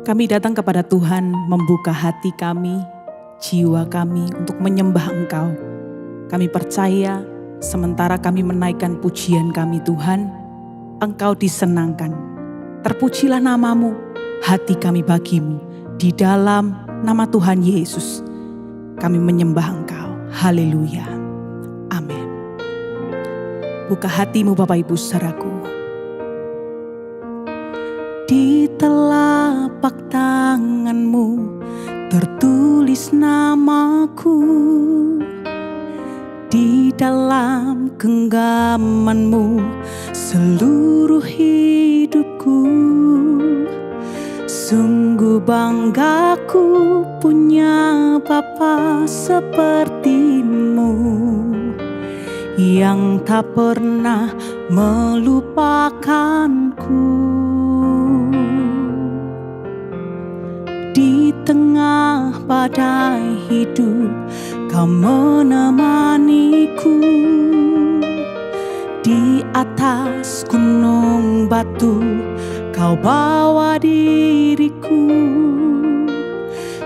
Kami datang kepada Tuhan membuka hati kami, jiwa kami untuk menyembah Engkau. Kami percaya sementara kami menaikkan pujian kami Tuhan, Engkau disenangkan. Terpujilah namamu, hati kami bagimu. Di dalam nama Tuhan Yesus, kami menyembah Engkau. Haleluya. Amin. Buka hatimu Bapak Ibu saudaraku. Di telapak tanganmu tertulis namaku, di dalam genggamanmu seluruh hidupku. Sungguh banggaku punya Bapa sepertimu, yang tak pernah melupakanku. Di tengah badai hidup Kau menemaniku, di atas gunung batu Kau bawa diriku.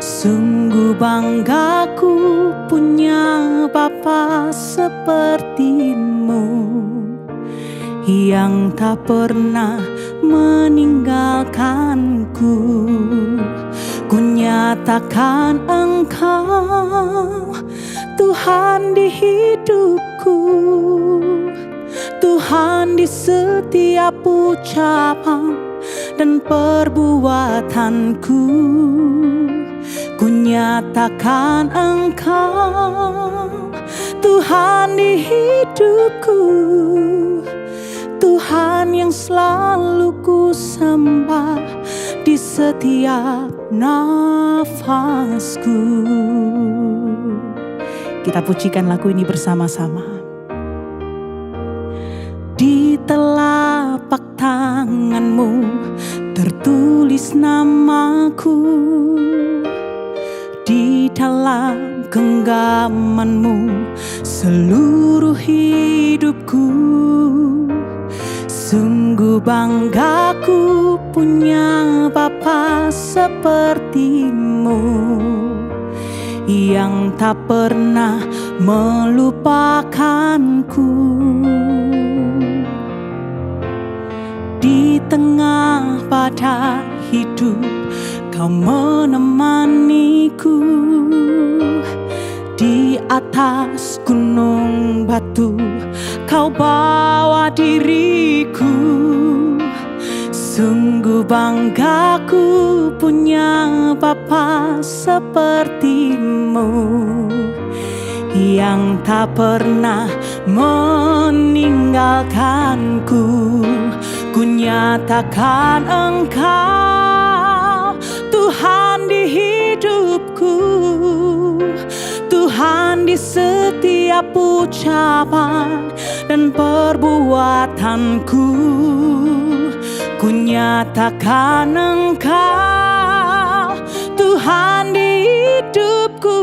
Sungguh banggaku punya Bapa sepertimu, yang tak pernah meninggalkanku. Ku nyatakan Engkau Tuhan di hidupku, Tuhan di setiap ucapan dan perbuatanku. Ku nyatakan Engkau Tuhan di hidupku, Tuhan yang selalu ku sembah di setiap nafasku. Kita pujikan lagu ini bersama-sama. Di telapak tanganmu tertulis namaku, di dalam genggamanmu seluruh hidupku. Sungguh banggaku punya Bapa sepertimu, yang tak pernah melupakanku. Di tengah badai hidup Kau menemaniku, di atas gunung batu Kau bawa diriku. Sungguh banggaku punya Bapa sepertimu, yang tak pernah meninggalkanku. Ku nyatakan Engkau Tuhan di hidupku, Tuhan di setiap ucapan dan perbuatanku. Ku nyatakan Engkau Tuhan di hidupku,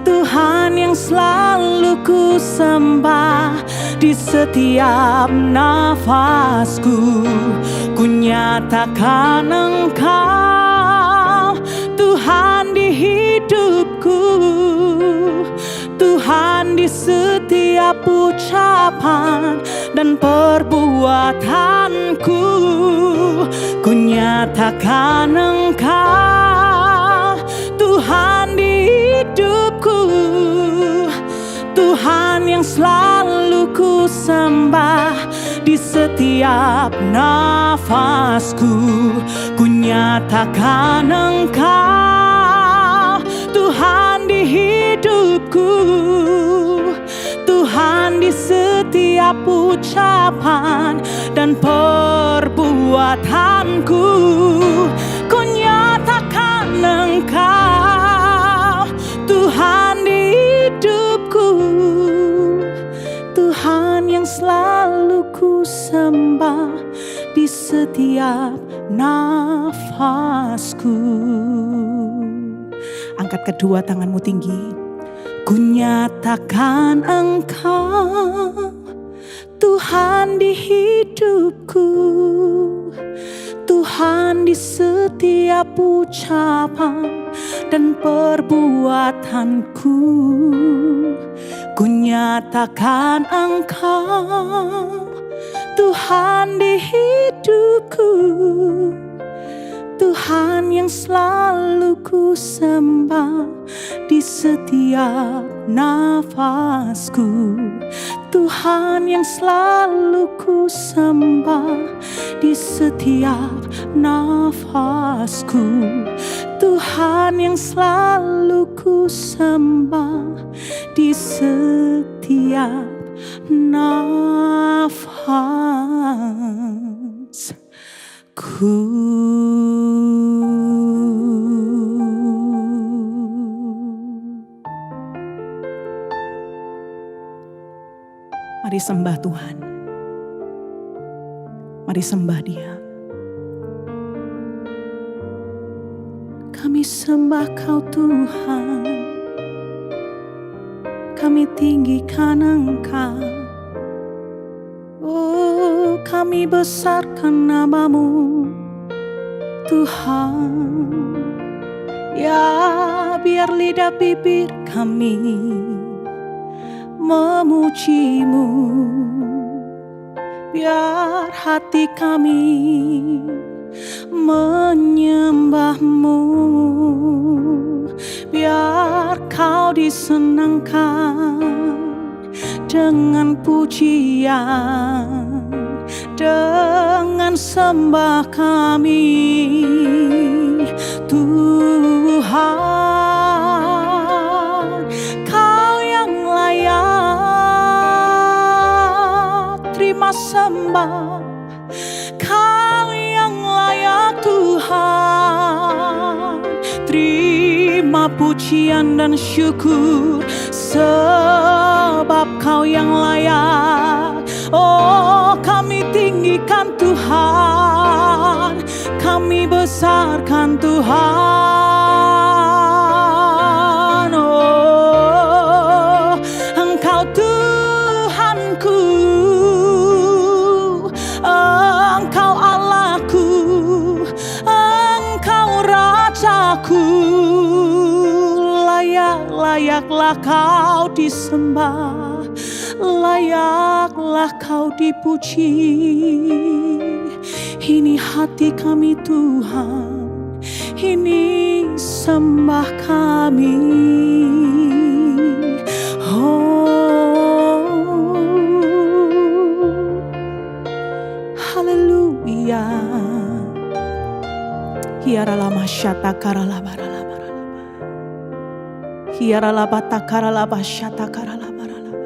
Tuhan yang selalu ku sembah di setiap nafasku. Ku nyatakan Engkau Tuhan di hidupku, Tuhan di setiap ucapan dan perbuatanku. Ku nyatakan Engkau Tuhan di hidupku, Tuhan yang selalu ku sembah di setiap nafasku. Ku nyatakan Engkau Tuhan di hidupku, Tuhan di setiap ucapan dan perbuatanku. Ku nyatakan Engkau Tuhan di hidupku, Tuhan yang selalu ku sembah di setiap nafasku. Angkat kedua tanganmu tinggi. Ku nyatakan Engkau Tuhan di hidupku, Tuhan Tuhan, di setiap ucapan dan perbuatanku, ku nyatakan Engkau Tuhan di hidupku. Tuhan yang selalu ku sembah di setiap nafasku. Tuhan yang selalu ku sembah di setiap nafasku. Tuhan yang selalu ku sembah di setiap nafasku. Mari sembah Tuhan. Mari sembah Dia. Kami sembah Kau Tuhan. Kami tinggikan Engkau. Oh, kami besarkan nama-Mu Tuhan. Ya, biar lidah bibir kami memuji-Mu, biar hati kami menyembah-Mu, biar Kau disenangkan dengan pujian, dengan sembah kami Tuhan. Sembah Kau yang layak Tuhan. Terima pujian dan syukur, sebab Kau yang layak. Oh, kami tinggikan Tuhan, kami besarkan Tuhan. Oh, Engkau Tuhanku, Engkau Allahku, Engkau Rajaku. Layaklah Kau disembah, layaklah Kau dipuji. Ini hati kami Tuhan, ini sembah kami. Haleluya. Hiaralama syata karalaba ralaba ralaba. Hiaralaba takaralaba syata karalaba ralaba.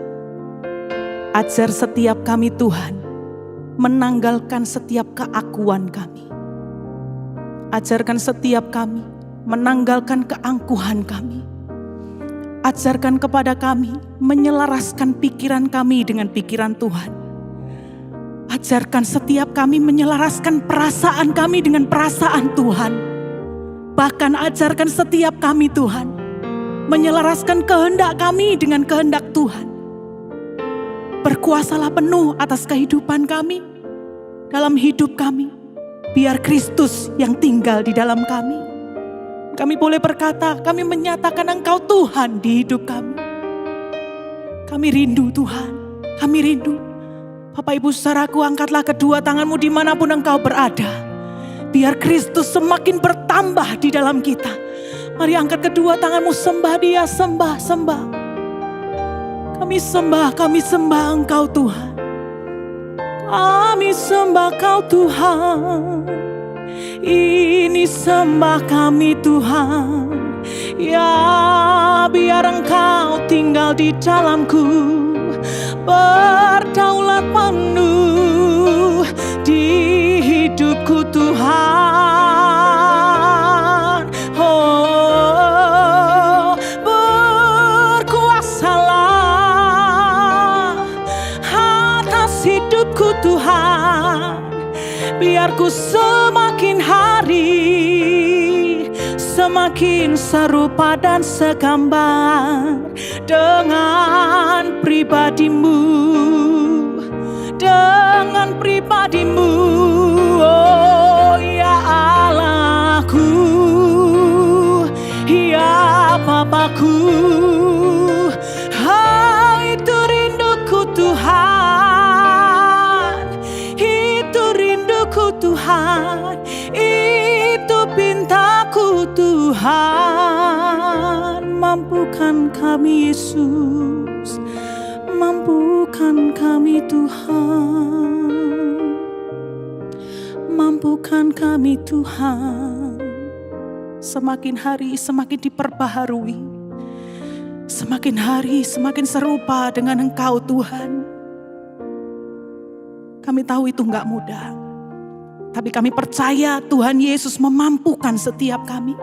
Ajar setiap kami Tuhan menanggalkan setiap keakuan kami. Ajarkan setiap kami menanggalkan keangkuhan kami. Ajarkan kepada kami menyelaraskan pikiran kami dengan pikiran Tuhan. Ajarkan setiap kami menyelaraskan perasaan kami dengan perasaan Tuhan. Bahkan ajarkan setiap kami Tuhan menyelaraskan kehendak kami dengan kehendak Tuhan. Berkuasalah penuh atas kehidupan kami, dalam hidup kami. Biar Kristus yang tinggal di dalam kami. Kami boleh berkata, kami menyatakan Engkau Tuhan di hidup kami. Kami rindu Tuhan, kami rindu. Bapak Ibu saudaraku, angkatlah kedua tanganmu dimanapun engkau berada. Biar Kristus semakin bertambah di dalam kita. Mari angkat kedua tanganmu, sembah Dia, sembah. Kami sembah Engkau Tuhan. Kami sembah Kau Tuhan. Ini sembah kami Tuhan. Ya, biar Engkau tinggal di dalamku, berdaulat penuh di hidupku Tuhan. Oh, berkuasalah atas hidupku Tuhan. Biar ku semakin hari semakin serupa dan segambar dengan pribadi-Mu, dengan pribadi-Mu. Oh ya Tuhan, mampukan kami Yesus, mampukan kami Tuhan, mampukan kami Tuhan. Semakin hari semakin diperbaharui, semakin hari semakin serupa dengan Engkau Tuhan. Kami tahu itu enggak mudah, tapi kami percaya Tuhan Yesus memampukan setiap kami.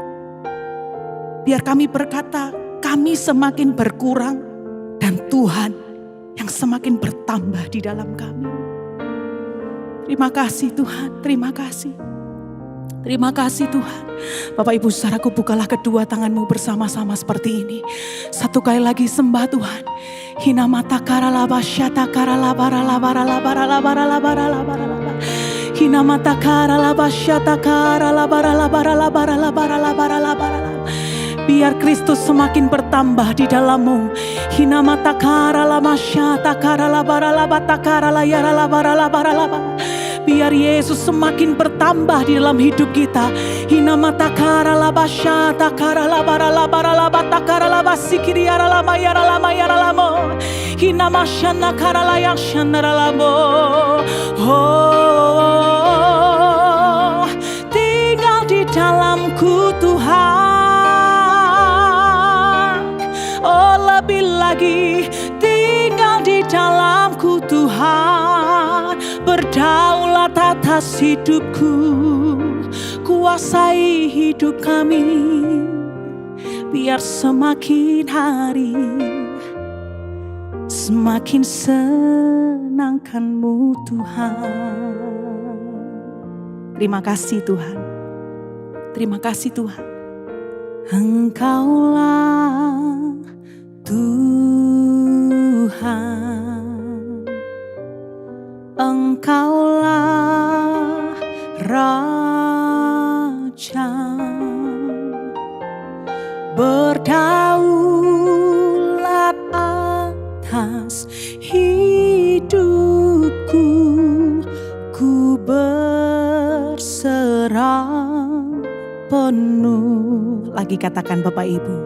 Biar kami berkata, kami semakin berkurang dan Tuhan yang semakin bertambah di dalam kami. Terima kasih Tuhan, terima kasih. Terima kasih Tuhan. Bapak Ibu saudaraku, bukalah kedua tanganmu bersama-sama seperti ini. Satu kali lagi sembah Tuhan. Hina mata karalaba syata karalabara labara labara labara labara labara labara. Hina mata karalaba syata karalabara labara labara labara labara labara. Biar Kristus semakin bertambah di dalammu. Hina mata karalama syata karalabara labata karalayara labara labara labara. Biar Yesus semakin bertambah di dalam hidup kita. Hina mata karalaba syata karalabara labara labata karalabasi kiriara lama yara lama yara lamo. Hina masyana karalayak syanara lamo. Oh, tinggal di dalamku Tuhan. Oh, lebih lagi tinggal di dalamku Tuhan. Berdaulat atas hidupku, kuasai hidup kami. Biar semakin hari semakin senangkan-Mu Tuhan. Terima kasih Tuhan. Terima kasih Tuhan. Engkaulah Tuhan, Engkaulah Raja, berdaulat atas hidupku, ku berserah penuh. Lagi katakan Bapak Ibu,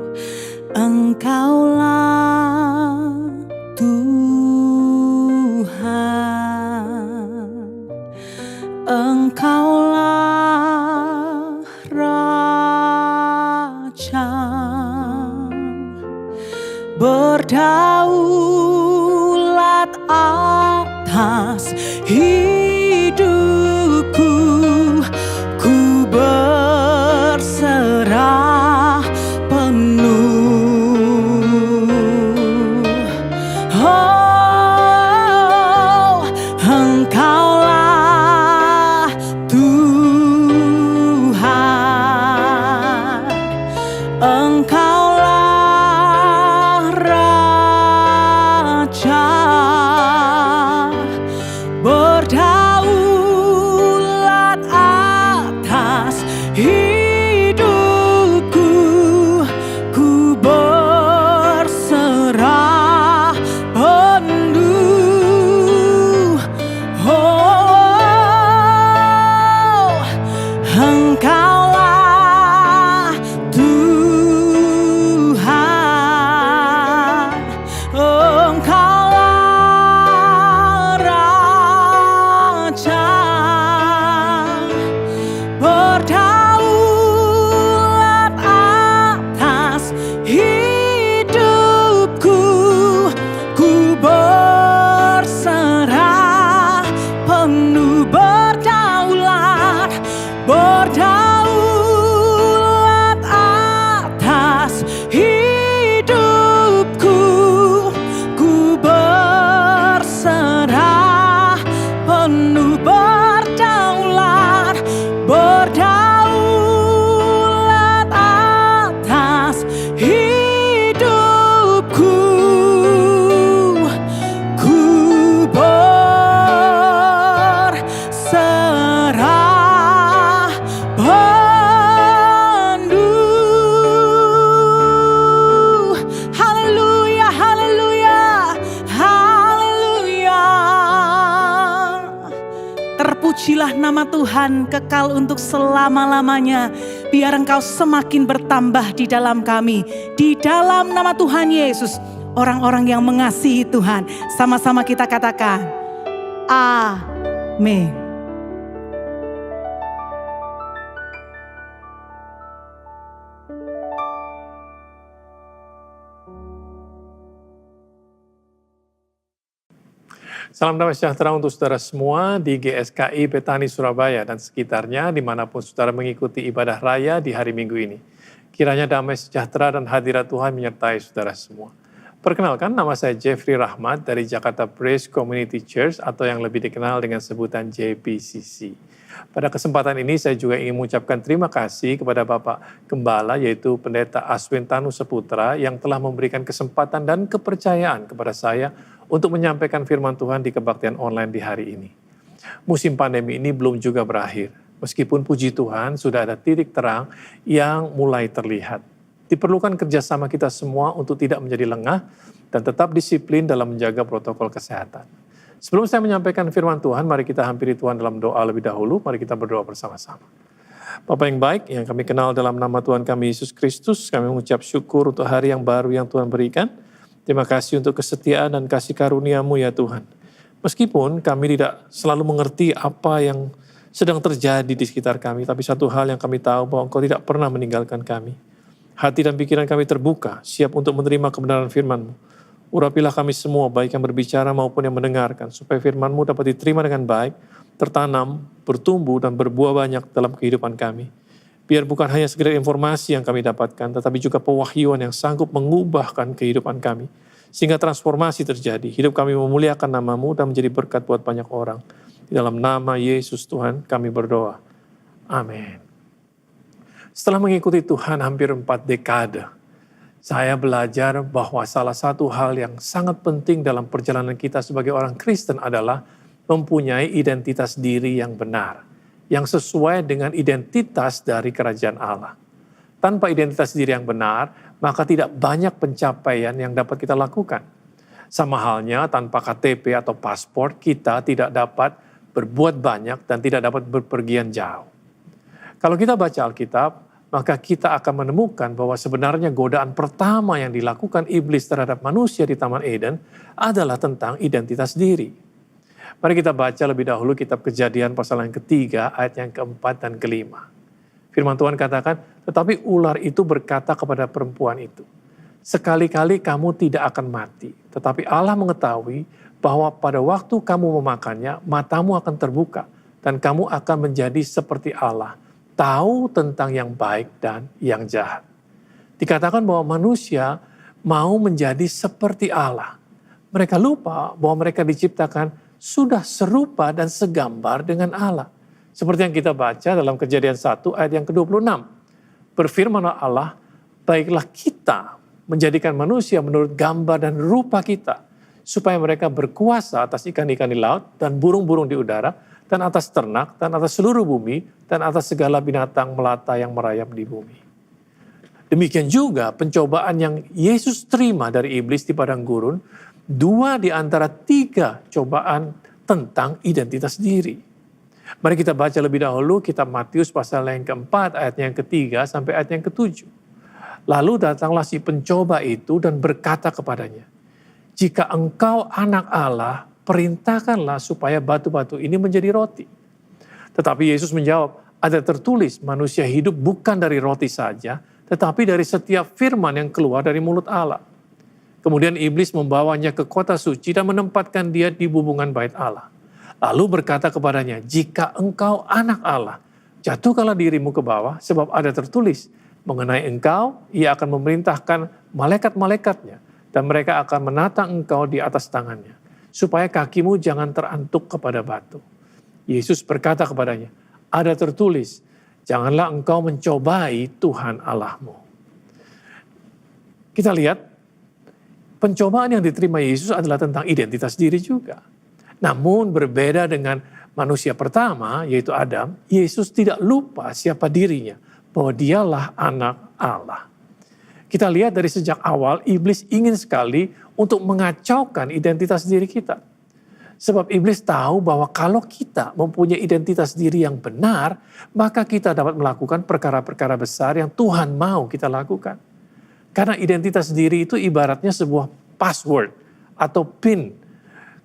Engkaulah Tuhan, Engkaulah Raja, berdaulat atas hidupku, ku berserah penuh. Oh, Engkaulah Tuhan, Engkaulah Raja, berdaulat atas hidupku, ku berserah penuh. Oh, Engkaulah Tuhan, Engkaulah Raja, berdaulat atas hidupku, ku berserah penuh. Berdaulat atas hidupku, ku berserah penuh. Berdaulat atas hidupku, ku berserah penuh. Haleluya, haleluya, haleluya. Terpujilah nama nama Tuhan kekal untuk selama-lamanya. Biar Engkau semakin bertambah di dalam kami. Di dalam nama Tuhan Yesus, orang-orang yang mengasihi Tuhan, sama-sama kita katakan, amin. Salam damai sejahtera untuk saudara semua di GSKI Betani Surabaya dan sekitarnya dimanapun saudara mengikuti ibadah raya di hari Minggu ini. Kiranya damai sejahtera dan hadirat Tuhan menyertai saudara semua. Perkenalkan, nama saya Jeffrey Rahmat dari Jakarta Praise Community Church atau yang lebih dikenal dengan sebutan JPCC. Pada kesempatan ini saya juga ingin mengucapkan terima kasih kepada Bapak Gembala yaitu Pendeta Aswin Tanu Seputra yang telah memberikan kesempatan dan kepercayaan kepada saya untuk menyampaikan firman Tuhan di kebaktian online di hari ini. Musim pandemi ini belum juga berakhir. Meskipun puji Tuhan sudah ada titik terang yang mulai terlihat. Diperlukan kerjasama kita semua untuk tidak menjadi lengah dan tetap disiplin dalam menjaga protokol kesehatan. Sebelum saya menyampaikan firman Tuhan, mari kita hampiri Tuhan dalam doa lebih dahulu. Mari kita berdoa bersama-sama. Bapa yang baik, yang kami kenal dalam nama Tuhan kami Yesus Kristus, kami mengucap syukur untuk hari yang baru yang Tuhan berikan. Terima kasih untuk kesetiaan dan kasih karunia-Mu ya Tuhan. Meskipun kami tidak selalu mengerti apa yang sedang terjadi di sekitar kami, tapi satu hal yang kami tahu bahwa Engkau tidak pernah meninggalkan kami. Hati dan pikiran kami terbuka, siap untuk menerima kebenaran firman-Mu. Urapilah kami semua, baik yang berbicara maupun yang mendengarkan, supaya firman-Mu dapat diterima dengan baik, tertanam, bertumbuh, dan berbuah banyak dalam kehidupan kami. Biar bukan hanya sekedar informasi yang kami dapatkan, tetapi juga pewahyuan yang sanggup mengubahkan kehidupan kami. Sehingga transformasi terjadi, hidup kami memuliakan nama-Mu dan menjadi berkat buat banyak orang. Di dalam nama Yesus Tuhan kami berdoa. Amin. Setelah mengikuti Tuhan hampir 4 dekade, saya belajar bahwa salah satu hal yang sangat penting dalam perjalanan kita sebagai orang Kristen adalah mempunyai identitas diri yang benar, yang sesuai dengan identitas dari kerajaan Allah. Tanpa identitas diri yang benar, maka tidak banyak pencapaian yang dapat kita lakukan. Sama halnya tanpa KTP atau paspor, kita tidak dapat berbuat banyak dan tidak dapat berpergian jauh. Kalau kita baca Alkitab, maka kita akan menemukan bahwa sebenarnya godaan pertama yang dilakukan iblis terhadap manusia di Taman Eden adalah tentang identitas diri. Mari kita baca lebih dahulu kitab Kejadian pasal yang ketiga, ayat yang keempat dan kelima. Firman Tuhan katakan, tetapi ular itu berkata kepada perempuan itu, sekali-kali kamu tidak akan mati, tetapi Allah mengetahui bahwa pada waktu kamu memakannya, matamu akan terbuka, dan kamu akan menjadi seperti Allah, tahu tentang yang baik dan yang jahat. Dikatakan bahwa manusia mau menjadi seperti Allah. Mereka lupa bahwa mereka diciptakan sudah serupa dan segambar dengan Allah. Seperti yang kita baca dalam Kejadian 1 ayat yang ke-26. Berfirmanlah Allah, baiklah kita menjadikan manusia menurut gambar dan rupa kita, supaya mereka berkuasa atas ikan-ikan di laut dan burung-burung di udara, dan atas ternak, dan atas seluruh bumi, dan atas segala binatang melata yang merayap di bumi. Demikian juga pencobaan yang Yesus terima dari iblis di padang gurun, 2 di antara 3 cobaan tentang identitas diri. Mari kita baca lebih dahulu kitab Matius pasal yang keempat, ayat yang ketiga sampai ayat yang ketujuh. Lalu datanglah si pencoba itu dan berkata kepadanya, jika engkau anak Allah, perintahkanlah supaya batu-batu ini menjadi roti. Tetapi Yesus menjawab, ada tertulis manusia hidup bukan dari roti saja, tetapi dari setiap firman yang keluar dari mulut Allah. Kemudian iblis membawanya ke kota suci dan menempatkan dia di bubungan bait Allah. Lalu berkata kepadanya, jika engkau anak Allah, jatuhkanlah dirimu ke bawah, sebab ada tertulis, mengenai engkau, ia akan memerintahkan malaikat-malaikatnya, dan mereka akan menatang engkau di atas tangannya, supaya kakimu jangan terantuk kepada batu. Yesus berkata kepadanya, ada tertulis, janganlah engkau mencobai Tuhan Allahmu. Kita lihat, pencobaan yang diterima Yesus adalah tentang identitas diri juga. Namun berbeda dengan manusia pertama, yaitu Adam, Yesus tidak lupa siapa dirinya, bahwa dialah anak Allah. Kita lihat dari sejak awal, iblis ingin sekali untuk mengacaukan identitas diri kita. Sebab iblis tahu bahwa kalau kita mempunyai identitas diri yang benar, maka kita dapat melakukan perkara-perkara besar yang Tuhan mau kita lakukan. Karena identitas diri itu ibaratnya sebuah password atau PIN.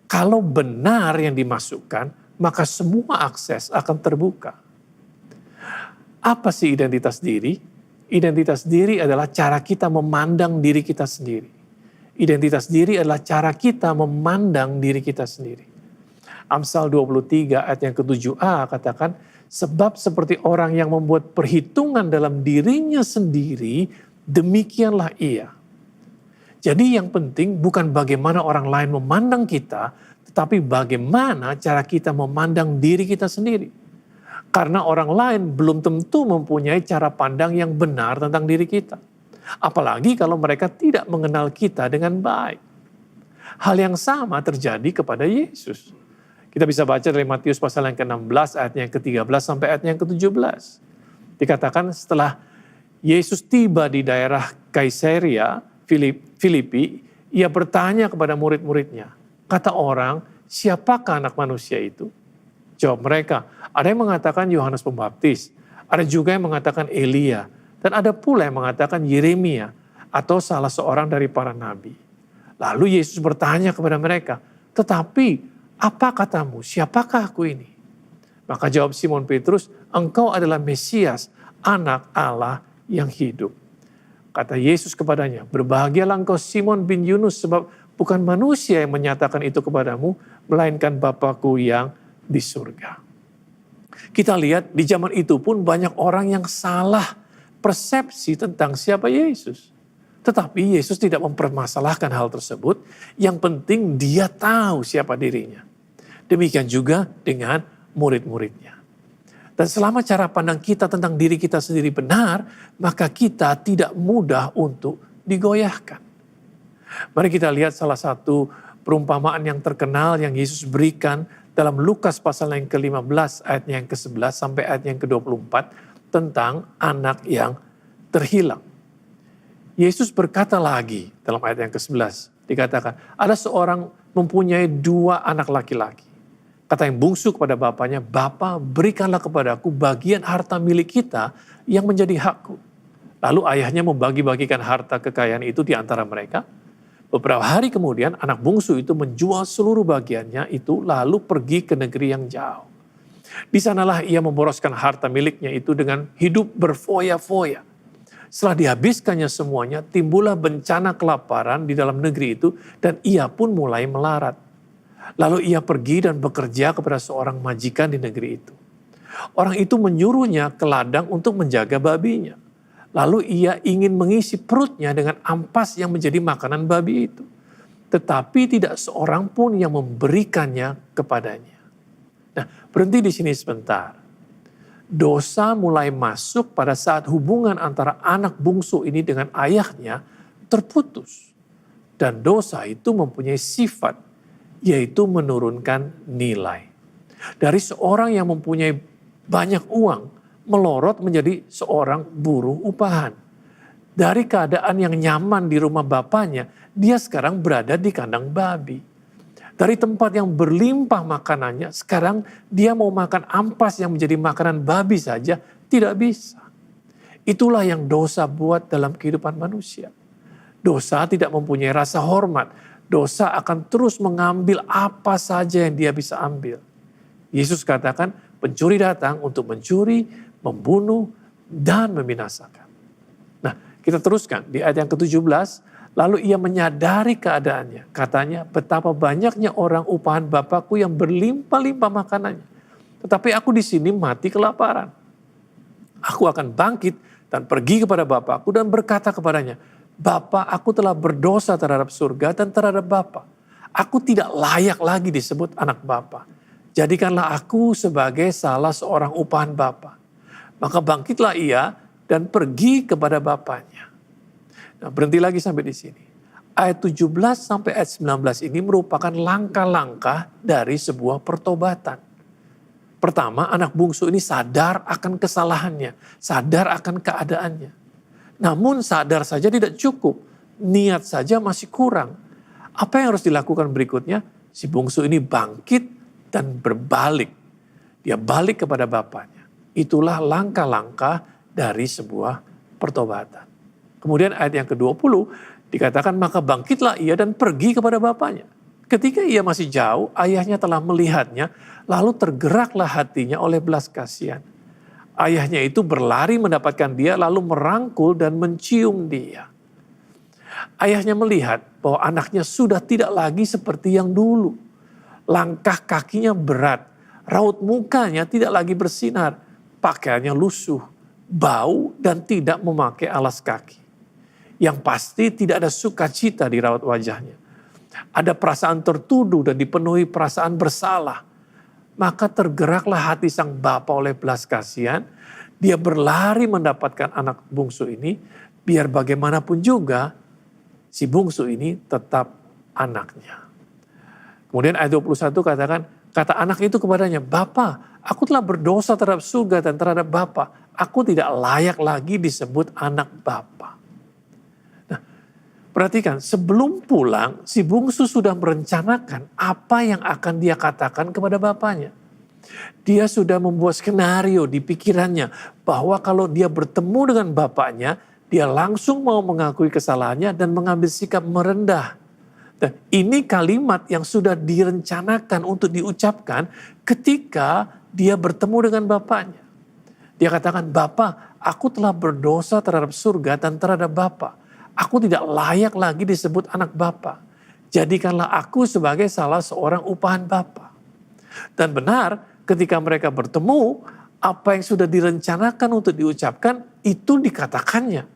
Kalau benar yang dimasukkan, maka semua akses akan terbuka. Apa sih identitas diri? Identitas diri adalah cara kita memandang diri kita sendiri. Identitas diri adalah cara kita memandang diri kita sendiri. Amsal 23 ayat yang ke-7a katakan, sebab seperti orang yang membuat perhitungan dalam dirinya sendiri, demikianlah ia. Jadi yang penting bukan bagaimana orang lain memandang kita, tetapi bagaimana cara kita memandang diri kita sendiri. Karena orang lain belum tentu mempunyai cara pandang yang benar tentang diri kita. Apalagi kalau mereka tidak mengenal kita dengan baik. Hal yang sama terjadi kepada Yesus. Kita bisa baca dari Matius pasal yang ke-16 ayat yang ke-13 sampai ayat yang ke-17. Dikatakan setelah Yesus tiba di daerah Kaisaria Filipi, ia bertanya kepada murid-muridnya. Kata orang, siapakah anak manusia itu? Jawab mereka, ada yang mengatakan Yohanes Pembaptis, ada juga yang mengatakan Elia, dan ada pula yang mengatakan Yeremia atau salah seorang dari para nabi. Lalu Yesus bertanya kepada mereka, tetapi apa katamu, siapakah aku ini? Maka jawab Simon Petrus, engkau adalah Mesias, anak Allah yang hidup. Kata Yesus kepadanya, berbahagialah engkau Simon bin Yunus, sebab bukan manusia yang menyatakan itu kepadamu, melainkan Bapa-Ku yang di surga. Kita lihat di zaman itu pun banyak orang yang salah persepsi tentang siapa Yesus. Tetapi Yesus tidak mempermasalahkan hal tersebut. Yang penting dia tahu siapa dirinya. Demikian juga dengan murid-muridnya. Dan selama cara pandang kita tentang diri kita sendiri benar, maka kita tidak mudah untuk digoyahkan. Mari kita lihat salah satu perumpamaan yang terkenal yang Yesus berikan dalam Lukas pasal yang ke-15 ayat yang ke-11 sampai ayat yang ke-24 tentang anak yang terhilang. Yesus berkata lagi dalam ayat yang ke-11, dikatakan, ada seorang mempunyai 2 anak laki-laki. Kata yang bungsu kepada bapaknya, Bapa berikanlah kepadaku bagian harta milik kita yang menjadi hakku. Lalu ayahnya membagi-bagikan harta kekayaan itu di antara mereka. Beberapa hari kemudian anak bungsu itu menjual seluruh bagiannya itu lalu pergi ke negeri yang jauh. Di sanalah ia memboroskan harta miliknya itu dengan hidup berfoya-foya. Setelah dihabiskannya semuanya, timbullah bencana kelaparan di dalam negeri itu dan ia pun mulai melarat. Lalu ia pergi dan bekerja kepada seorang majikan di negeri itu. Orang itu menyuruhnya ke ladang untuk menjaga babinya. Lalu ia ingin mengisi perutnya dengan ampas yang menjadi makanan babi itu. Tetapi tidak seorang pun yang memberikannya kepadanya. Nah, berhenti di sini sebentar. Dosa mulai masuk pada saat hubungan antara anak bungsu ini dengan ayahnya terputus. Dan dosa itu mempunyai sifat, yaitu menurunkan nilai. Dari seorang yang mempunyai banyak uang, melorot menjadi seorang buruh upahan. Dari keadaan yang nyaman di rumah bapaknya, dia sekarang berada di kandang babi. Dari tempat yang berlimpah makanannya, sekarang dia mau makan ampas yang menjadi makanan babi saja, tidak bisa. Itulah yang dosa buat dalam kehidupan manusia. Dosa tidak mempunyai rasa hormat. Dosa akan terus mengambil apa saja yang dia bisa ambil. Yesus katakan, pencuri datang untuk mencuri, membunuh, dan membinasakan. Nah, kita teruskan di ayat yang ke-17, lalu ia menyadari keadaannya. Katanya, betapa banyaknya orang upahan Bapakku yang berlimpah-limpah makanannya. Tetapi aku di sini mati kelaparan. Aku akan bangkit dan pergi kepada Bapakku dan berkata kepadanya, Bapa, aku telah berdosa terhadap surga dan terhadap Bapa. Aku tidak layak lagi disebut anak Bapa. Jadikanlah aku sebagai salah seorang upahan Bapa. Maka bangkitlah ia dan pergi kepada bapaknya. Nah, berhenti lagi sampai di sini. Ayat 17 sampai ayat 19 ini merupakan langkah-langkah dari sebuah pertobatan. Pertama, anak bungsu ini sadar akan kesalahannya, sadar akan keadaannya. Namun sadar saja tidak cukup, niat saja masih kurang. Apa yang harus dilakukan berikutnya? Si bungsu ini bangkit dan berbalik. Dia balik kepada bapaknya. Itulah langkah-langkah dari sebuah pertobatan. Kemudian ayat yang ke-20 dikatakan, maka bangkitlah ia dan pergi kepada bapaknya. Ketika ia masih jauh, ayahnya telah melihatnya, lalu tergeraklah hatinya oleh belas kasihan. Ayahnya itu berlari mendapatkan dia, lalu merangkul dan mencium dia. Ayahnya melihat bahwa anaknya sudah tidak lagi seperti yang dulu. Langkah kakinya berat, raut mukanya tidak lagi bersinar, pakaiannya lusuh, bau dan tidak memakai alas kaki. Yang pasti tidak ada sukacita di raut wajahnya. Ada perasaan tertuduh dan dipenuhi perasaan bersalah. Maka tergeraklah hati sang bapa oleh belas kasihan. Dia berlari mendapatkan anak bungsu ini. Biar bagaimanapun juga si bungsu ini tetap anaknya. Kemudian ayat 21 katakan, kata anak itu kepadanya, Bapa, aku telah berdosa terhadap surga dan terhadap Bapa. Aku tidak layak lagi disebut anak Bapa. Perhatikan, sebelum pulang, si bungsu sudah merencanakan apa yang akan dia katakan kepada bapaknya. Dia sudah membuat skenario di pikirannya bahwa kalau dia bertemu dengan bapaknya, dia langsung mau mengakui kesalahannya dan mengambil sikap merendah. Dan ini kalimat yang sudah direncanakan untuk diucapkan ketika dia bertemu dengan bapaknya. Dia katakan, Bapa, aku telah berdosa terhadap surga dan terhadap Bapa. Aku tidak layak lagi disebut anak Bapa. Jadikanlah aku sebagai salah seorang upahan Bapa. Dan benar, ketika mereka bertemu, apa yang sudah direncanakan untuk diucapkan, itu dikatakannya.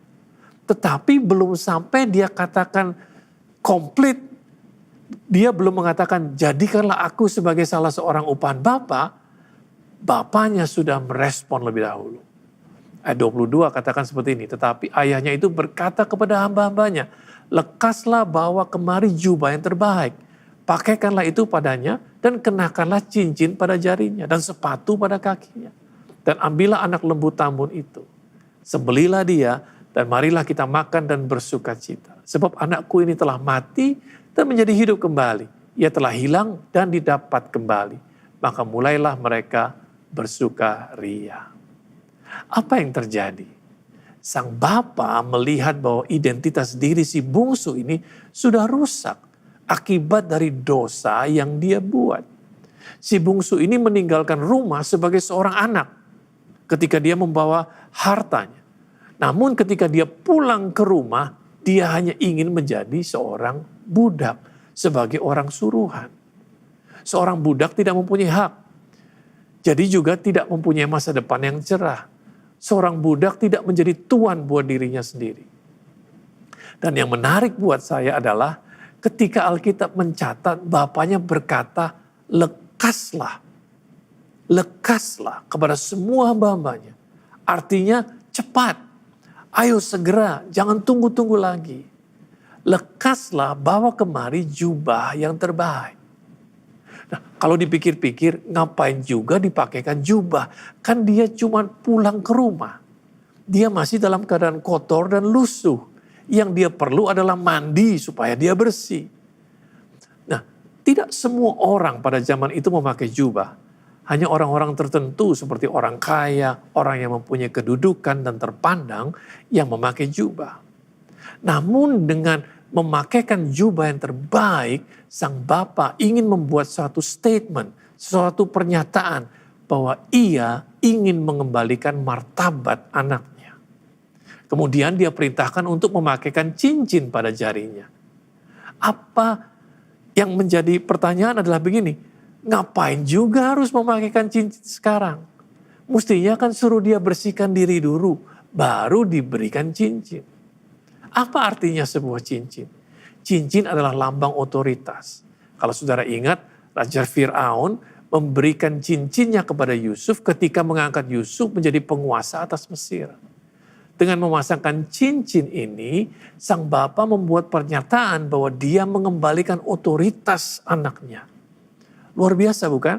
Tetapi belum sampai dia katakan komplit, dia belum mengatakan, jadikanlah aku sebagai salah seorang upahan Bapa, bapaknya sudah merespon lebih dahulu. Ayat 22 katakan seperti ini, tetapi ayahnya itu berkata kepada hamba-hambanya, lekaslah bawa kemari jubah yang terbaik, pakaikanlah itu padanya dan kenakanlah cincin pada jarinya dan sepatu pada kakinya. Dan ambillah anak lembu tambun itu, sembelilah dia dan marilah kita makan dan bersuka cita. Sebab anakku ini telah mati dan menjadi hidup kembali. Ia telah hilang dan didapat kembali. Maka mulailah mereka bersuka ria. Apa yang terjadi? Sang bapa melihat bahwa identitas diri si bungsu ini sudah rusak akibat dari dosa yang dia buat. Si bungsu ini meninggalkan rumah sebagai seorang anak ketika dia membawa hartanya. Namun ketika dia pulang ke rumah, dia hanya ingin menjadi seorang budak sebagai orang suruhan. Seorang budak tidak mempunyai hak. Jadi juga tidak mempunyai masa depan yang cerah. Seorang budak tidak menjadi tuan buat dirinya sendiri. Dan yang menarik buat saya adalah ketika Alkitab mencatat bapaknya berkata, lekaslah kepada semua hamba-hambanya. Artinya cepat, ayo segera, jangan tunggu-tunggu lagi. Lekaslah, bawa kemari jubah yang terbaik. Nah, kalau dipikir-pikir, ngapain juga dipakaikan jubah? Kan dia cuma pulang ke rumah. Dia masih dalam keadaan kotor dan lusuh. Yang dia perlu adalah mandi supaya dia bersih. Nah, tidak semua orang pada zaman itu memakai jubah. Hanya orang-orang tertentu seperti orang kaya, orang yang mempunyai kedudukan dan terpandang yang memakai jubah. Namun dengan memakaikan jubah yang terbaik, sang bapa ingin membuat suatu statement, suatu pernyataan bahwa ia ingin mengembalikan martabat anaknya. Kemudian dia perintahkan untuk memakaikan cincin pada jarinya. Apa yang menjadi pertanyaan adalah begini, ngapain juga harus memakaikan cincin sekarang? Mestinya kan suruh dia bersihkan diri dulu, baru diberikan cincin. Apa artinya sebuah cincin? Cincin adalah lambang otoritas. Kalau saudara ingat, Raja Fir'aun memberikan cincinnya kepada Yusuf ketika mengangkat Yusuf menjadi penguasa atas Mesir. Dengan memasangkan cincin ini, sang bapa membuat pernyataan bahwa dia mengembalikan otoritas anaknya. Luar biasa bukan?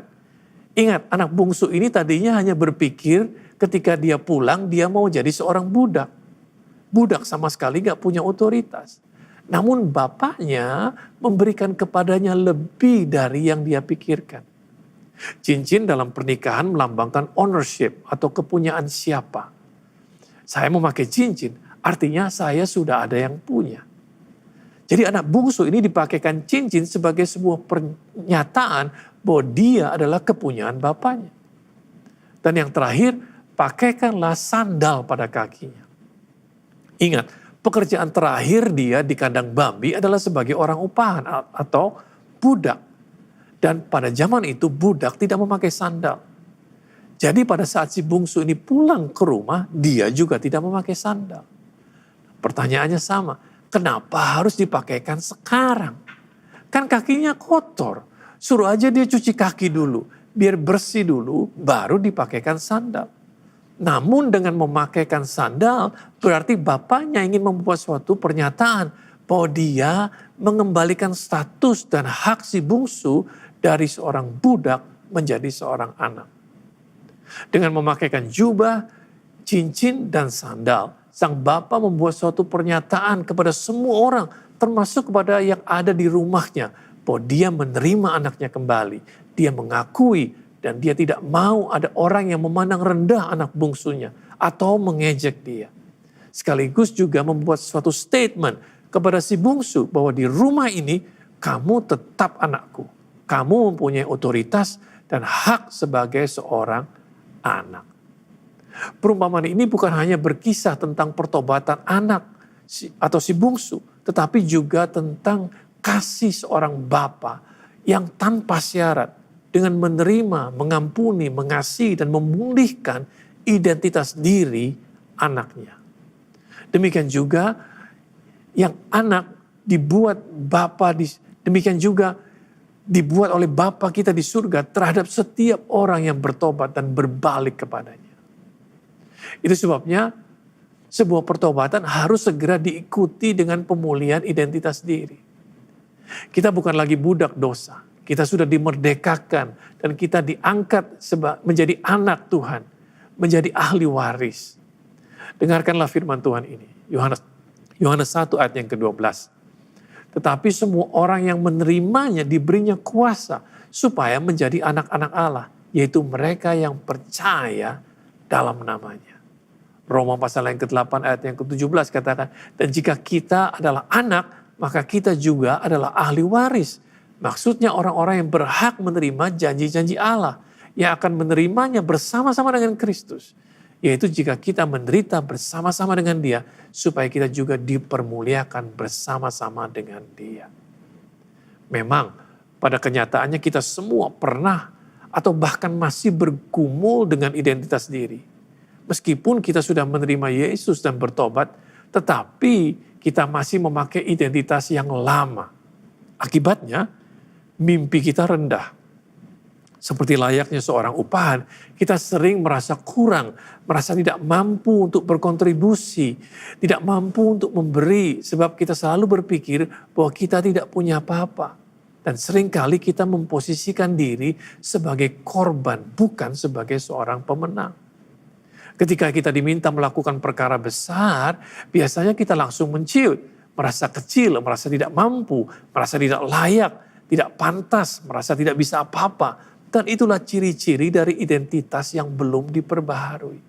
Ingat, anak bungsu ini tadinya hanya berpikir ketika dia pulang dia mau jadi seorang budak. Budak sama sekali gak punya otoritas. Namun bapaknya memberikan kepadanya lebih dari yang dia pikirkan. Cincin dalam pernikahan melambangkan ownership atau kepunyaan siapa. Saya memakai cincin, artinya saya sudah ada yang punya. Jadi anak bungsu ini dipakaikan cincin sebagai sebuah pernyataan bahwa dia adalah kepunyaan bapaknya. Dan yang terakhir, pakaikanlah sandal pada kakinya. Ingat, pekerjaan terakhir dia di kandang babi adalah sebagai orang upahan atau budak. Dan pada zaman itu budak tidak memakai sandal. Jadi pada saat si bungsu ini pulang ke rumah, dia juga tidak memakai sandal. Pertanyaannya sama, kenapa harus dipakaikan sekarang? Kan kakinya kotor. Suruh aja dia cuci kaki dulu, biar bersih dulu, baru dipakaikan sandal. Namun dengan memakaikan sandal, berarti bapaknya ingin membuat suatu pernyataan bahwa dia mengembalikan status dan hak si bungsu dari seorang budak menjadi seorang anak. Dengan memakaikan jubah, cincin, dan sandal, sang bapa membuat suatu pernyataan kepada semua orang, termasuk kepada yang ada di rumahnya, bahwa dia menerima anaknya kembali. Dia mengakui dan dia tidak mau ada orang yang memandang rendah anak bungsunya atau mengejek dia. Sekaligus juga membuat suatu statement kepada si bungsu bahwa di rumah ini kamu tetap anakku. Kamu mempunyai otoritas dan hak sebagai seorang anak. Perumpamaan ini bukan hanya berkisah tentang pertobatan anak atau si bungsu, tetapi juga tentang kasih seorang bapa yang tanpa syarat dengan menerima, mengampuni, mengasihi, dan memulihkan identitas diri anaknya. Demikian juga yang anak dibuat bapa, demikian juga dibuat oleh Bapa kita di surga terhadap setiap orang yang bertobat dan berbalik kepadanya. Itu sebabnya sebuah pertobatan harus segera diikuti dengan pemulihan identitas diri. Kita bukan lagi budak dosa. Kita sudah dimerdekakan dan kita diangkat menjadi anak Tuhan, menjadi ahli waris. Dengarkanlah firman Tuhan ini. Yohanes 1 ayat yang ke-12. Tetapi semua orang yang menerimanya diberinya kuasa supaya menjadi anak-anak Allah, yaitu mereka yang percaya dalam namanya. Roma pasal yang ke-8 ayat yang ke-17 katakan, dan jika kita adalah anak, maka kita juga adalah ahli waris. Maksudnya orang-orang yang berhak menerima janji-janji Allah, yang akan menerimanya bersama-sama dengan Kristus. Yaitu jika kita menderita bersama-sama dengan dia, supaya kita juga dipermuliakan bersama-sama dengan dia. Memang pada kenyataannya kita semua pernah atau bahkan masih bergumul dengan identitas diri. Meskipun kita sudah menerima Yesus dan bertobat, tetapi kita masih memakai identitas yang lama. Akibatnya mimpi kita rendah. Seperti layaknya seorang upahan, kita sering merasa kurang, merasa tidak mampu untuk berkontribusi, tidak mampu untuk memberi, sebab kita selalu berpikir bahwa kita tidak punya apa-apa. Dan seringkali kita memposisikan diri sebagai korban, bukan sebagai seorang pemenang. Ketika kita diminta melakukan perkara besar, biasanya kita langsung menciut, merasa kecil, merasa tidak mampu, merasa tidak layak, tidak pantas, merasa tidak bisa apa-apa. Dan itulah ciri-ciri dari identitas yang belum diperbaharui.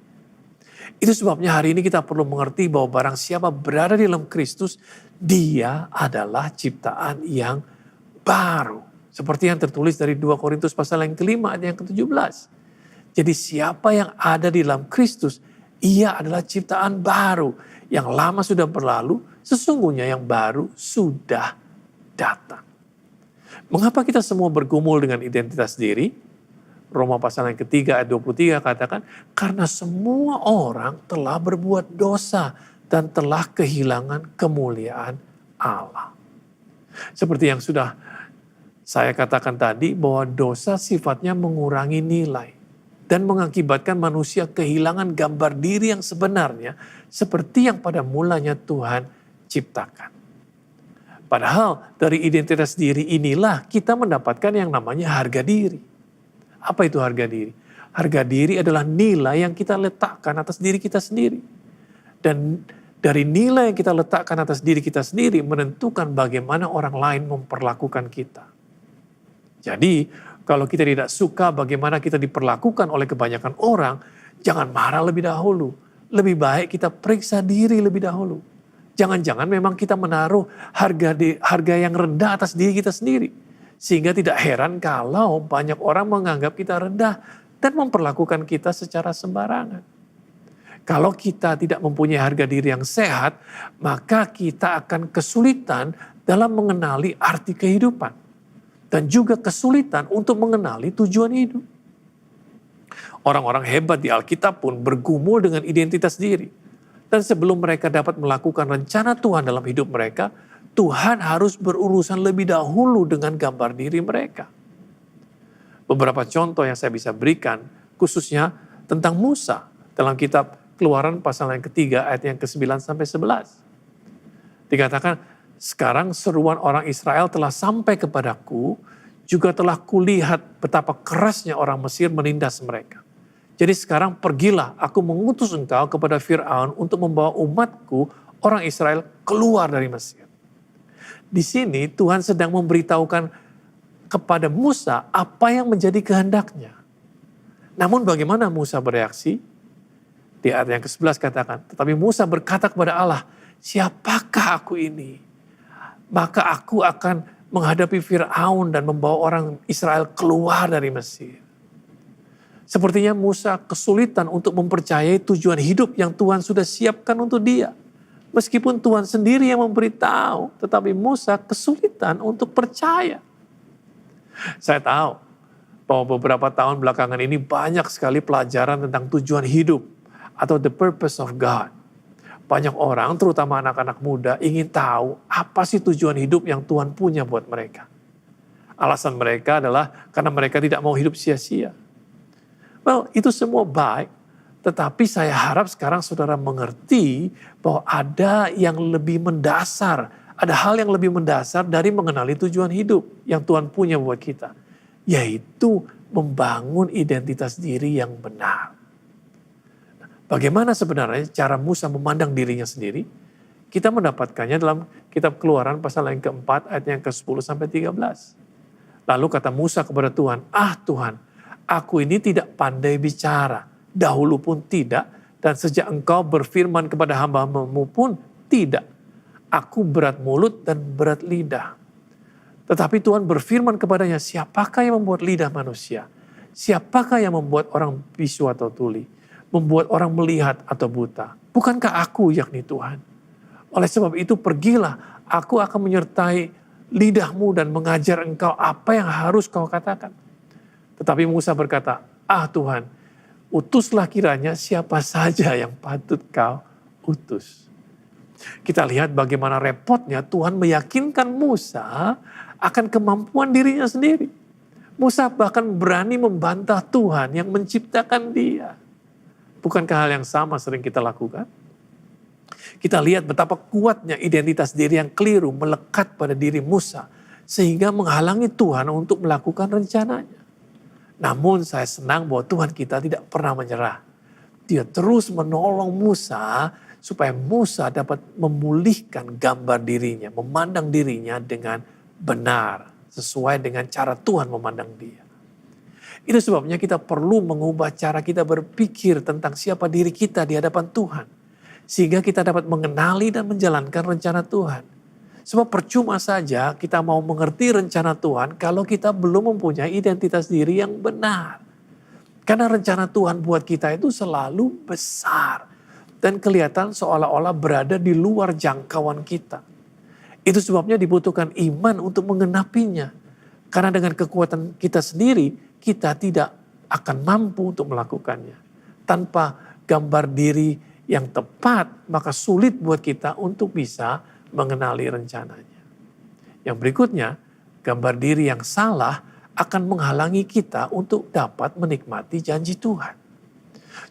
Itu sebabnya hari ini kita perlu mengerti bahwa barang siapa berada di dalam Kristus, dia adalah ciptaan yang baru. Seperti yang tertulis dari 2 Korintus pasal yang ke-5 ayat yang ke-17. Jadi siapa yang ada di dalam Kristus, ia adalah ciptaan baru. Yang lama sudah berlalu, sesungguhnya yang baru sudah datang. Mengapa kita semua bergumul dengan identitas diri? Roma pasal yang ketiga ayat 23 katakan, karena semua orang telah berbuat dosa dan telah kehilangan kemuliaan Allah. Seperti yang sudah saya katakan tadi, bahwa dosa sifatnya mengurangi nilai dan mengakibatkan manusia kehilangan gambar diri yang sebenarnya seperti yang pada mulanya Tuhan ciptakan. Padahal dari identitas diri inilah kita mendapatkan yang namanya harga diri. Apa itu harga diri? Harga diri adalah nilai yang kita letakkan atas diri kita sendiri. Dan Dari nilai yang kita letakkan atas diri kita sendiri menentukan bagaimana orang lain memperlakukan kita. Jadi, kalau kita tidak suka bagaimana kita diperlakukan oleh kebanyakan orang, jangan marah lebih dahulu. Lebih baik kita periksa diri lebih dahulu. Jangan-jangan memang kita menaruh harga yang rendah atas diri kita sendiri. Sehingga tidak heran kalau banyak orang menganggap kita rendah dan memperlakukan kita secara sembarangan. Kalau kita tidak mempunyai harga diri yang sehat, maka kita akan kesulitan dalam mengenali arti kehidupan. Dan juga kesulitan untuk mengenali tujuan hidup. Orang-orang hebat di Alkitab pun bergumul dengan identitas diri. Dan sebelum mereka dapat melakukan rencana Tuhan dalam hidup mereka, Tuhan harus berurusan lebih dahulu dengan gambar diri mereka. Beberapa contoh yang saya bisa berikan, khususnya tentang Musa dalam kitab Keluaran pasal yang ketiga ayat yang ke-9 sampai 11. Dikatakan, sekarang seruan orang Israel telah sampai kepadaku, juga telah kulihat betapa kerasnya orang Mesir menindas mereka. Jadi sekarang pergilah, aku mengutus engkau kepada Fir'aun untuk membawa umatku, orang Israel, keluar dari Mesir. Di sini Tuhan sedang memberitahukan kepada Musa apa yang menjadi kehendaknya. Namun bagaimana Musa bereaksi? Di ayat yang ke-11 katakan, tetapi Musa berkata kepada Allah, siapakah aku ini? Maka aku akan menghadapi Fir'aun dan membawa orang Israel keluar dari Mesir. Sepertinya Musa kesulitan untuk mempercayai tujuan hidup yang Tuhan sudah siapkan untuk dia. Meskipun Tuhan sendiri yang memberitahu, tetapi Musa kesulitan untuk percaya. Saya tahu bahwa beberapa tahun belakangan ini banyak sekali pelajaran tentang tujuan hidup atau the purpose of God. Banyak orang, terutama anak-anak muda, ingin tahu apa sih tujuan hidup yang Tuhan punya buat mereka. Alasan mereka adalah karena mereka tidak mau hidup sia-sia. Well, itu semua baik, tetapi saya harap sekarang saudara mengerti bahwa ada yang lebih mendasar, ada hal yang lebih mendasar dari mengenali tujuan hidup yang Tuhan punya buat kita, yaitu membangun identitas diri yang benar. Bagaimana sebenarnya cara Musa memandang dirinya sendiri? Kita mendapatkannya dalam kitab Keluaran pasal yang keempat ayat yang ke-10 sampai 13. Lalu kata Musa kepada Tuhan, Tuhan, aku ini tidak pandai bicara, dahulu pun tidak, dan sejak engkau berfirman kepada hamba-hambamu pun tidak. Aku berat mulut dan berat lidah. Tetapi Tuhan berfirman kepadanya, siapakah yang membuat lidah manusia? Siapakah yang membuat orang bisu atau tuli? Membuat orang melihat atau buta. Bukankah aku yakni Tuhan? Oleh sebab itu pergilah, aku akan menyertai lidahmu dan mengajar engkau apa yang harus kau katakan. Tetapi Musa berkata, Tuhan, utuslah kiranya siapa saja yang patut kau utus. Kita lihat bagaimana repotnya Tuhan meyakinkan Musa akan kemampuan dirinya sendiri. Musa bahkan berani membantah Tuhan yang menciptakan dia. Bukankah hal yang sama sering kita lakukan? Kita lihat betapa kuatnya identitas diri yang keliru melekat pada diri Musa, sehingga menghalangi Tuhan untuk melakukan rencananya. Namun saya senang bahwa Tuhan kita tidak pernah menyerah. Dia terus menolong Musa supaya Musa dapat memulihkan gambar dirinya, memandang dirinya dengan benar, sesuai dengan cara Tuhan memandang dia. Itu sebabnya kita perlu mengubah cara kita berpikir tentang siapa diri kita di hadapan Tuhan. Sehingga kita dapat mengenali dan menjalankan rencana Tuhan. Sebab percuma saja kita mau mengerti rencana Tuhan kalau kita belum mempunyai identitas diri yang benar. Karena rencana Tuhan buat kita itu selalu besar. Dan kelihatan seolah-olah berada di luar jangkauan kita. Itu sebabnya dibutuhkan iman untuk mengenapinya. Karena dengan kekuatan kita sendiri, kita tidak akan mampu untuk melakukannya. Tanpa gambar diri yang tepat, maka sulit buat kita untuk bisa mengenali rencananya. Yang berikutnya, gambar diri yang salah akan menghalangi kita untuk dapat menikmati janji Tuhan.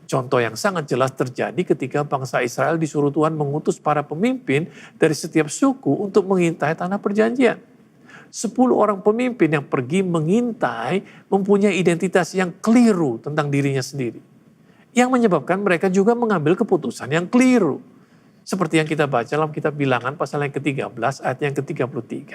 Contoh yang sangat jelas terjadi ketika bangsa Israel disuruh Tuhan mengutus para pemimpin dari setiap suku untuk mengintai tanah perjanjian. 10 orang pemimpin yang pergi mengintai mempunyai identitas yang keliru tentang dirinya sendiri. Yang menyebabkan mereka juga mengambil keputusan yang keliru. Seperti yang kita baca dalam kitab Bilangan pasal yang ke-13 ayat yang ke-33.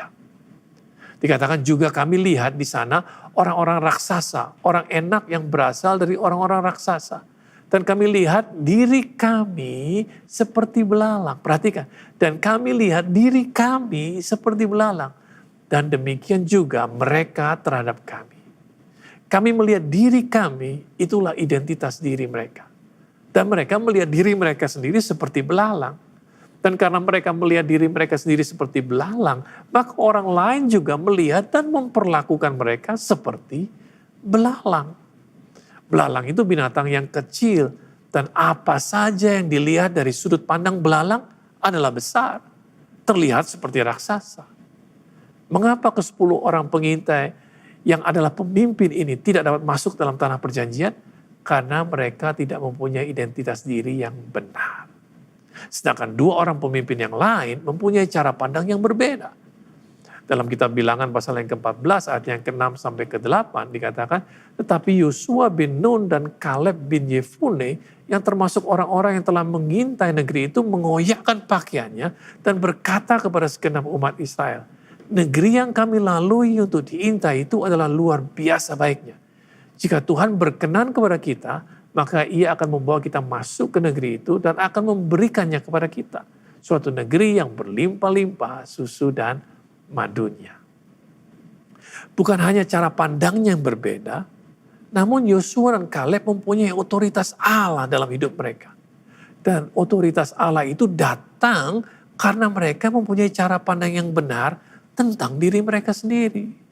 Dikatakan juga kami lihat di sana orang-orang raksasa, orang enak yang berasal dari orang-orang raksasa. Dan kami lihat diri kami seperti belalang. Perhatikan, dan kami lihat diri kami seperti belalang. Dan demikian juga mereka terhadap kami. Kami melihat diri kami, itulah identitas diri mereka. Dan mereka melihat diri mereka sendiri seperti belalang. Dan karena mereka melihat diri mereka sendiri seperti belalang, maka orang lain juga melihat dan memperlakukan mereka seperti belalang. Belalang itu binatang yang kecil, dan apa saja yang dilihat dari sudut pandang belalang adalah besar. Terlihat seperti raksasa. Mengapa ke-10 orang pengintai yang adalah pemimpin ini tidak dapat masuk dalam tanah perjanjian? Karena mereka tidak mempunyai identitas diri yang benar. Sedangkan 2 orang pemimpin yang lain mempunyai cara pandang yang berbeda. Dalam kitab Bilangan pasal yang ke-14 ayat yang ke-6 sampai ke-8 dikatakan, tetapi Yosua bin Nun dan Kaleb bin Yefune yang termasuk orang-orang yang telah mengintai negeri itu mengoyakkan pakaiannya dan berkata kepada segenap umat Israel, negeri yang kami lalui untuk diintai itu adalah luar biasa baiknya. Jika Tuhan berkenan kepada kita, maka ia akan membawa kita masuk ke negeri itu dan akan memberikannya kepada kita. Suatu negeri yang berlimpah-limpah susu dan madunya. Bukan hanya cara pandangnya yang berbeda, namun Yosua dan Kaleb mempunyai otoritas Allah dalam hidup mereka. Dan otoritas Allah itu datang karena mereka mempunyai cara pandang yang benar tentang diri mereka sendiri.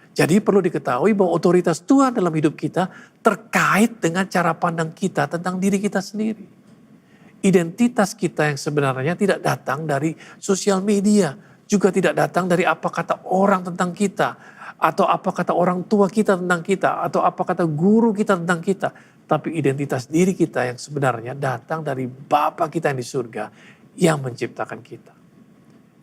Jadi perlu diketahui bahwa otoritas Tuhan dalam hidup kita terkait dengan cara pandang kita tentang diri kita sendiri. Identitas kita yang sebenarnya tidak datang dari sosial media, juga tidak datang dari apa kata orang tentang kita, atau apa kata orang tua kita tentang kita, atau apa kata guru kita tentang kita. Tapi identitas diri kita yang sebenarnya datang dari Bapa kita yang di surga yang menciptakan kita.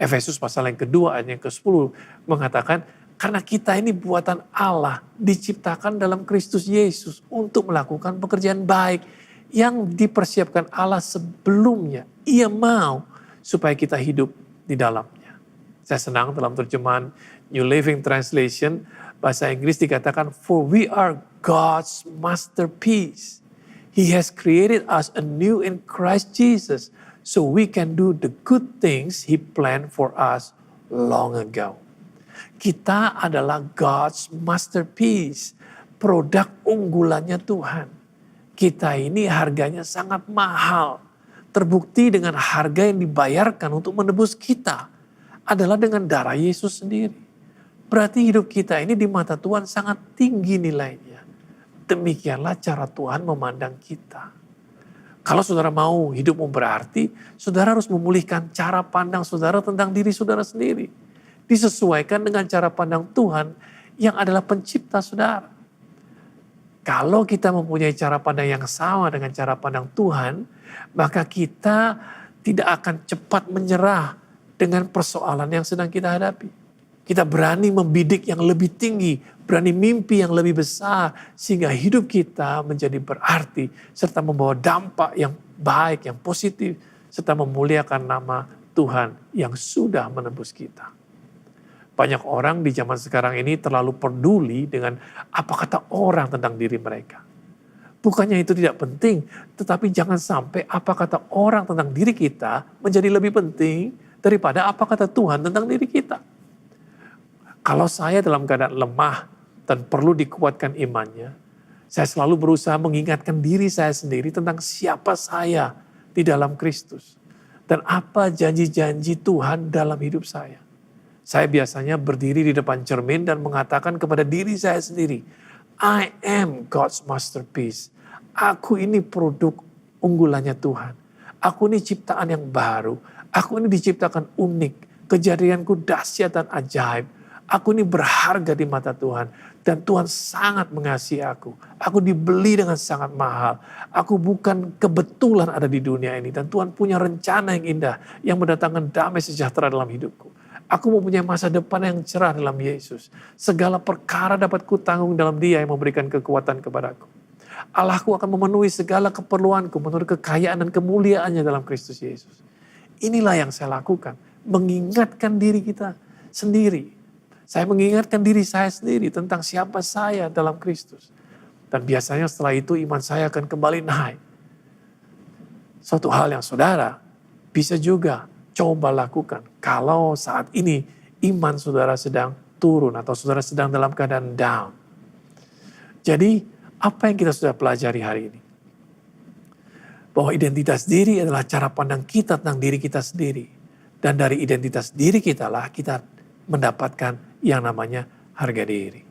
Efesus pasal yang kedua ayat yang ke-10 mengatakan, karena kita ini buatan Allah, diciptakan dalam Kristus Yesus untuk melakukan pekerjaan baik yang dipersiapkan Allah sebelumnya. Ia mau supaya kita hidup di dalamnya. Saya senang dalam terjemahan New Living Translation, bahasa Inggris dikatakan, for we are God's masterpiece. He has created us anew in Christ Jesus, so we can do the good things He planned for us long ago. Kita adalah God's masterpiece, produk unggulannya Tuhan. Kita ini harganya sangat mahal. Terbukti dengan harga yang dibayarkan untuk menebus kita adalah dengan darah Yesus sendiri. Berarti hidup kita ini di mata Tuhan sangat tinggi nilainya. Demikianlah cara Tuhan memandang kita. Kalau saudara mau hidupmu berarti, saudara harus memulihkan cara pandang saudara tentang diri saudara sendiri. Disesuaikan dengan cara pandang Tuhan yang adalah pencipta saudara. Kalau kita mempunyai cara pandang yang sama dengan cara pandang Tuhan, maka kita tidak akan cepat menyerah dengan persoalan yang sedang kita hadapi. Kita berani membidik yang lebih tinggi, berani mimpi yang lebih besar, sehingga hidup kita menjadi berarti, serta membawa dampak yang baik, yang positif, serta memuliakan nama Tuhan yang sudah menebus kita. Banyak orang di zaman sekarang ini terlalu peduli dengan apa kata orang tentang diri mereka. Bukannya itu tidak penting, tetapi jangan sampai apa kata orang tentang diri kita menjadi lebih penting daripada apa kata Tuhan tentang diri kita. Kalau saya dalam keadaan lemah dan perlu dikuatkan imannya, saya selalu berusaha mengingatkan diri saya sendiri tentang siapa saya di dalam Kristus. Dan apa janji-janji Tuhan dalam hidup saya. Saya biasanya berdiri di depan cermin dan mengatakan kepada diri saya sendiri, I am God's masterpiece. Aku ini produk unggulannya Tuhan. Aku ini ciptaan yang baru. Aku ini diciptakan unik. Kejadianku dahsyat dan ajaib. Aku ini berharga di mata Tuhan. Dan Tuhan sangat mengasihi aku. Aku dibeli dengan sangat mahal. Aku bukan kebetulan ada di dunia ini. Dan Tuhan punya rencana yang indah. Yang mendatangkan damai sejahtera dalam hidupku. Aku mempunyai masa depan yang cerah dalam Yesus. Segala perkara dapat kutanggung dalam Dia yang memberikan kekuatan kepadaku. Allahku akan memenuhi segala keperluanku menurut kekayaan dan kemuliaannya dalam Kristus Yesus. Inilah yang saya lakukan. Mengingatkan diri kita sendiri. Saya mengingatkan diri saya sendiri tentang siapa saya dalam Kristus. Dan biasanya setelah itu iman saya akan kembali naik. Suatu hal yang saudara bisa juga coba lakukan. Kalau saat ini iman saudara sedang turun atau saudara sedang dalam keadaan down. Jadi apa yang kita sudah pelajari hari ini? Bahwa identitas diri adalah cara pandang kita tentang diri kita sendiri. Dan dari identitas diri kita lah kita mendapatkan yang namanya harga diri.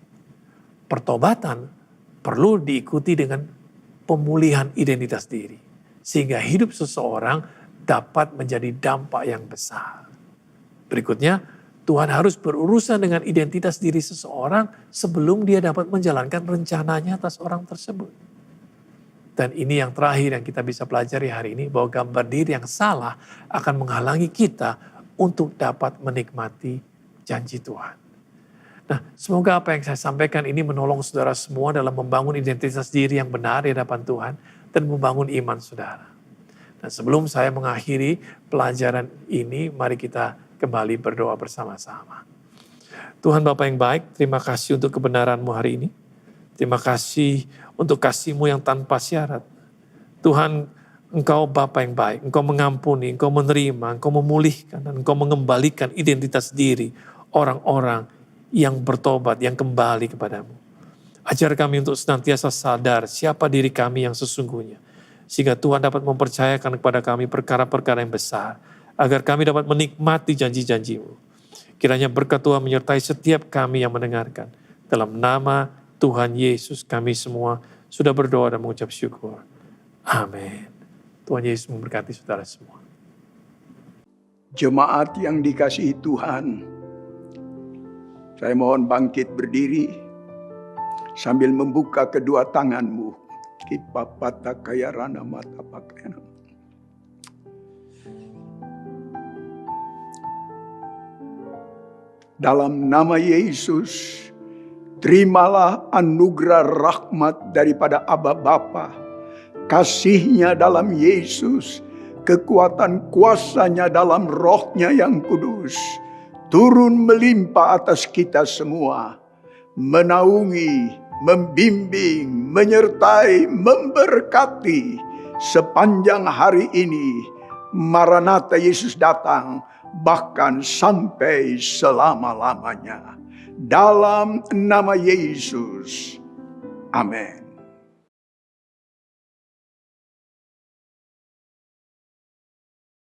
Pertobatan perlu diikuti dengan pemulihan identitas diri. Sehingga hidup seseorang dapat menjadi dampak yang besar. Berikutnya, Tuhan harus berurusan dengan identitas diri seseorang sebelum dia dapat menjalankan rencananya atas orang tersebut. Dan ini yang terakhir yang kita bisa pelajari hari ini, bahwa gambar diri yang salah akan menghalangi kita untuk dapat menikmati janji Tuhan. Nah, semoga apa yang saya sampaikan ini menolong saudara semua dalam membangun identitas diri yang benar di hadapan Tuhan dan membangun iman saudara. Dan sebelum saya mengakhiri pelajaran ini, mari kita kembali berdoa bersama-sama. Tuhan Bapa yang baik, terima kasih untuk kebenaran-Mu hari ini. Terima kasih untuk kasih-Mu yang tanpa syarat. Tuhan, Engkau Bapa yang baik, Engkau mengampuni, Engkau menerima, Engkau memulihkan, dan Engkau mengembalikan identitas diri orang-orang yang bertobat, yang kembali kepadamu. Ajar kami untuk senantiasa sadar siapa diri kami yang sesungguhnya. Sehingga Tuhan dapat mempercayakan kepada kami perkara-perkara yang besar. Agar kami dapat menikmati janji-janji-Mu. Kiranya berkat Tuhan menyertai setiap kami yang mendengarkan. Dalam nama Tuhan Yesus kami semua sudah berdoa dan mengucap syukur. Amin. Tuhan Yesus memberkati saudara semua. Jemaat yang dikasihi Tuhan, saya mohon bangkit berdiri sambil membuka kedua tanganmu. Kipapata kaya rana mata pakaian. Dalam nama Yesus, terimalah anugerah rahmat daripada Aba Bapa, kasih-Nya dalam Yesus, kekuatan kuasa-Nya dalam Roh-Nya yang kudus, turun melimpah atas kita semua, menaungi, membimbing, menyertai, memberkati sepanjang hari ini. Maranatha, Yesus datang, bahkan sampai selama-lamanya. Dalam nama Yesus. Amin.